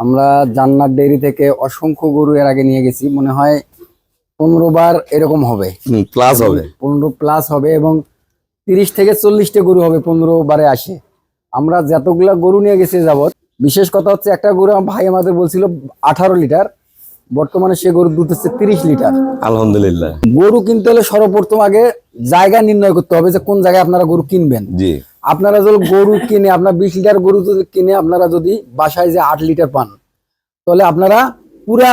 আমরা জান্নাত ডেইরি থেকে অসংখ্য গরু এর আগে নিয়ে গেছি, মনে হয় 15 বার এরকম হবে, প্লাস হবে 15 প্লাস হবে এবং 30 থেকে 40টা গরু হবে 15 বারে আসে। আমরা যতগুলা গরু নিয়ে গেছি যাবত, বিশেষ কথা হচ্ছে একটা গরু আমার ভাই আমাদের বলছিল 18 লিটার, বর্তমানে সে গরুর দুধ হচ্ছে 30 লিটার। আলহামদুলিল্লাহ। গরু কিনতে হলে সর্বপ্রথম আগে জায়গা নির্ণয় করতে হবে যে কোন জায়গায় আপনারা গরু কিনবেন। জি, আপনারা যদি গরু কিনে আপনার 20 লিটার গরু যদি কিনে আপনারা যদি বাসায় যে 8 লিটার পান, তাহলে আপনারা পুরা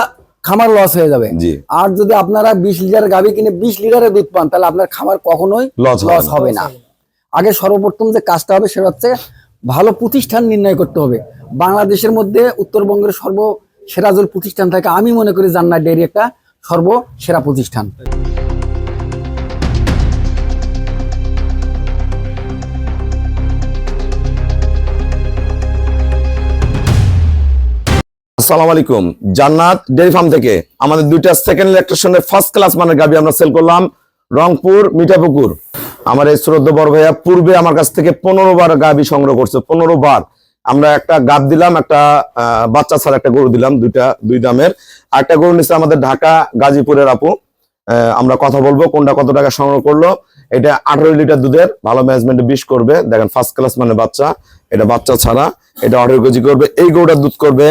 খামার লস হয়ে যাবে। জি। আর যদি আপনারা 20 লিটার গাভী কিনে 20 লিটারের দুধ পান, তাহলে আপনার খামার কখনোই লস হবে না। আগে সর্বপ্রথম যে কাজটা হবে সেটা হচ্ছে ভালো প্রতিষ্ঠান নির্ণয় করতে হবে। বাংলাদেশের মধ্যে উত্তরবঙ্গের সর্বসেরা যে প্রতিষ্ঠান থাকে, আমি মনে করি জান্নাত ডেইরি একটা সর্বসেরা প্রতিষ্ঠান। আসসালামু আলাইকুম। জান্নাত ডেইরি ফার্ম থেকে আমাদের দুইটা সেকেন্ড ইলেকট্রিশিয়ানের ফার্স্ট ক্লাস মানের গাবি আমরা সেল করলাম রংপুর মিঠাপুকুর। আমার এই শ্রদ্ধা বড় ভাইয়া পূর্বে আমার কাছ থেকে 15 বার গাবি সংগ্রহ করছে। 15 বার আমরা একটা গাব দিলাম, একটা বাচ্চা ছাড়া একটা গরু দিলাম, দুই দামের। আর একটা গরু নিচ্ছে আমাদের ঢাকা গাজীপুরের আপু। আমরা কথা বলবো কোনটা কত টাকা সংগ্রহ করলো। এটা 18 লিটার দুধের, ভালো ম্যানেজমেন্টে 20 করবে। দেখেন ফার্স্ট ক্লাস মানে বাচ্চা, এটা বাচ্চা ছাড়া, এটা 18 কেজি করবে। এই গরুটার দুধ করবে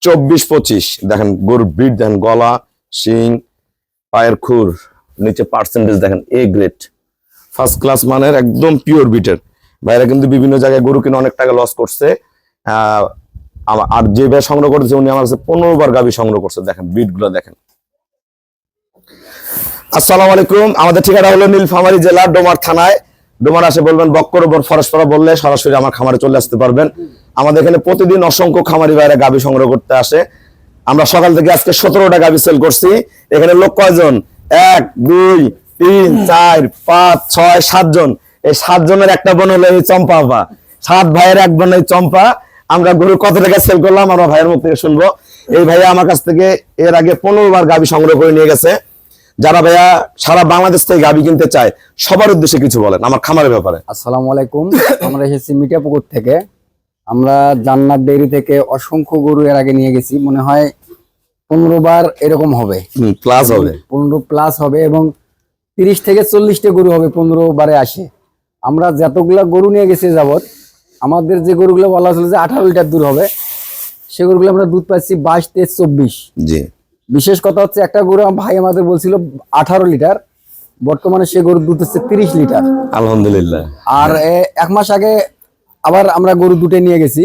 24-25। দেখেন গরুর ব্রিড দেখেন, গলা, শিং, পায়ের খুর, নিচে পার্সেন্টেজ দেখেন এ গ্রেড, ফার্স্ট ক্লাস মানের একদম পিওর বিটের। ভাইরা কিন্তু বিভিন্ন জায়গায় গরু কিনে অনেক টাকা লস করছে। আর যে ভাই সংগ্রহ করেছে উনি আমার কাছে 15 বার গাবি সংগ্রহ করছে। দেখেন ব্রিড গুলো দেখেন। আসসালামু আলাইকুম। আমাদের ঠিকানা হলো নীলফামারী জেলা ডোমার থানায়। ডোমার আসে বলবেন বক্কর ওপর ফরেস্টপাড়া বললে সরাসরি আমার খামারে চলে আসতে পারবেন। আমাদের এখানে প্রতিদিন অসংখ্য খামারি ভাইরা গাবি সংগ্রহ করতে আসে। আমরা সকাল থেকে আজকে 17টা গাবি সেল করছি। এখানে লোক কয়জন? 1 2 3 4 5 6 7 জন। এই 7 জনের একটা বোন হলো এই চম্পা আপা। 7 ভাইয়ের এক বোন এই চম্পা। আমরা গরু কত টাকা সেল করলাম আমরা ভাইয়ের মুখ থেকে শুনবো। এই ভাইয়া আমার কাছ থেকে এর আগে 15 বার গাবি সংগ্রহ করে নিয়ে গেছে। যারা ভাইয়া সারা বাংলাদেশ থেকে গাবি কিনতে চায় সবার উদ্দেশ্যে কিছু বলেন আমার খামারের ব্যাপারে। আসসালামু আলাইকুম। আমরা এসেছি মিঠাপুকুর থেকে। আমরা জান্নাত ডেইরি থেকে অসংখ্য গরু এর আগে নিয়ে গেছি, মনে হয় 15 বার এরকম হবে, প্লাস হবে 15 প্লাস হবে এবং 30 থেকে 40টা গরু হবে 15 বারে আসে। আমরা যতগুলা গরু নিয়ে গেছি যাবত, আমাদের যে গরুগুলো বলা হয়েছিল যে 18 লিটার দুধ হবে, সে গরুগুলো আমরা দুধ পাচ্ছি 22 23 24। জি। বিশেষ কথা হচ্ছে একটা গরু আমার ভাই আমাদের বলছিল 18 লিটার, বর্তমানে সে গরুর দুধ হচ্ছে 30 লিটার। আলহামদুলিল্লাহ। আর 1 মাস আগে আবার আমরা গরু দুটো নিয়ে গেছি,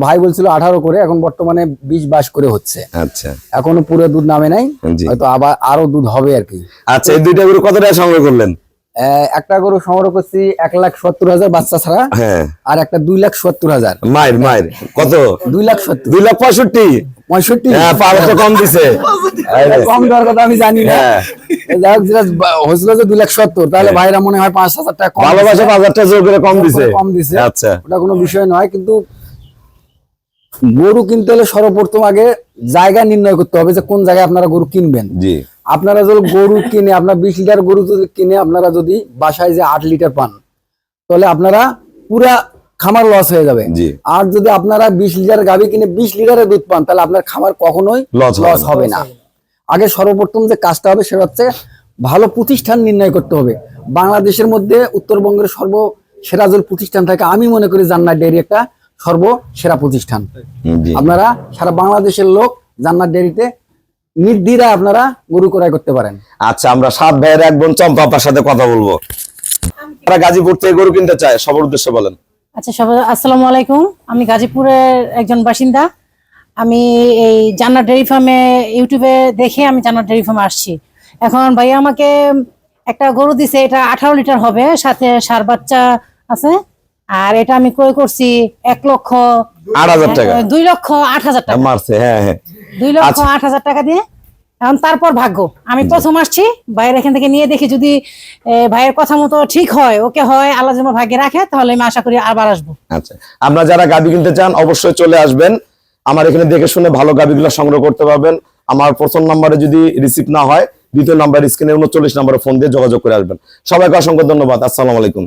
ভাই বলছিল 18 করে, এখন বর্তমানে 20-22 করে হচ্ছে। আচ্ছা, এখনো পুরো দুধ নামে নাই, হয়তো আবার আরো দুধ হবে আর কি। আচ্ছা, এই দুইটা গরু কত টাকা সংগ্রহ করলেন? একটা গরু সংগ্রহ করছি 1,70,000 বাচ্চা ছাড়া, হ্যাঁ, আর একটা 2,70,000 মায়ের কত? 2,70,000 2,65,65। হ্যাঁ, পাওয়া তো কম দিছে। কম দেওয়ার কথা আমি জানি না। যাই হোক, যেটা হয়েছিল যে 2,70,000, তাহলে ভাইরা মনে হয় 5,000 টাকা কম, ভালোবাসা 5,000 টাকা জোর করে কম দিছে। আচ্ছা, ওটা কোনো বিষয় নয়। কিন্তু গরু কিনতে হলে সর্বপ্রথম আগে জায়গা নির্ণয় করতে হবে যে কোন জায়গায় আপনারা গরু কিনবেন। জি। আপনারা যদি গরু কিনে আপনার 20 লিটার গরু যদি কিনে আপনারা যদি বাসায় যে 8 লিটার পান, তাহলে আপনারা পুরা খামার লস হয়ে যাবে। আর যদি আপনারা 20 লিটার গাভী কিনে 20 লিটারের দুধ পান, তাহলে আপনার খামার কখনোই লস হবে না। আগে সর্বপ্রথম যে কাজটা হবে সেটা হচ্ছে ভালো প্রতিষ্ঠান নির্ণয় করতে হবে। বাংলাদেশের মধ্যে উত্তরবঙ্গের সর্বসেরা যে প্রতিষ্ঠান থাকে, আমি মনে করি জান্নাত ডেইরি একটা সর্বসেরা প্রতিষ্ঠান। আপনারা সারা বাংলাদেশের লোক জান্নাত ডেইরিতে নির্দ্বিধায় আপনারা গরু ক্রয় করতে পারেন। আচ্ছা, আমরা 7 ভাইয়ের এক বোন চম্পা আপার সাথে কথা বলবো। তারা গাজীপুর থেকে গরু কিনতে চায়, সবার উদ্দেশ্যে বলেন। আচ্ছা, আসসালামু আলাইকুম। আমি গাজীপুরের একজন বাসিন্দা। আমি এই জান্নাত ডেইরি ফার্মে ইউটিউবে দেখে আমি জান্নাত ডেইরি ফার্মে আসছি। এখন ভাইয়া আমাকে একটা গরু দিছে, এটা 18 লিটার হবে, সাথে ষাঁড় বাচ্চা আছে। আর এটা আমি ক্রয় করছি 1,08,000 টাকা, 2,08,000 টাকা মারছে। হ্যাঁ, 2,08,000 টাকা দিয়ে। এখন তারপর ভাগ্য, আমি প্রথম আসছি, ভাইয়ের এখান থেকে নিয়ে দেখি যদি ভাইয়ের কথা মতো ঠিক হয়, ওকে হয়, আল্লাহ যেন ভাগ্যে রাখে, তাহলে আমি আশা করি আবার আসবো। আচ্ছা, আপনারা যারা গাবি কিনতে চান অবশ্যই চলে আসবেন। আমার এখানে দেখে শুনে ভালো গাবিগুলো সংগ্রহ করতে পারবেন। আমার প্রথম নম্বরে যদি রিসিভ না হয়, দ্বিতীয় নাম্বার স্ক্রিনে 39 নম্বরে ফোন দিয়ে যোগাযোগ করে আসবেন। সবাইকে অসংখ্য ধন্যবাদ। আসসালামু আলাইকুম।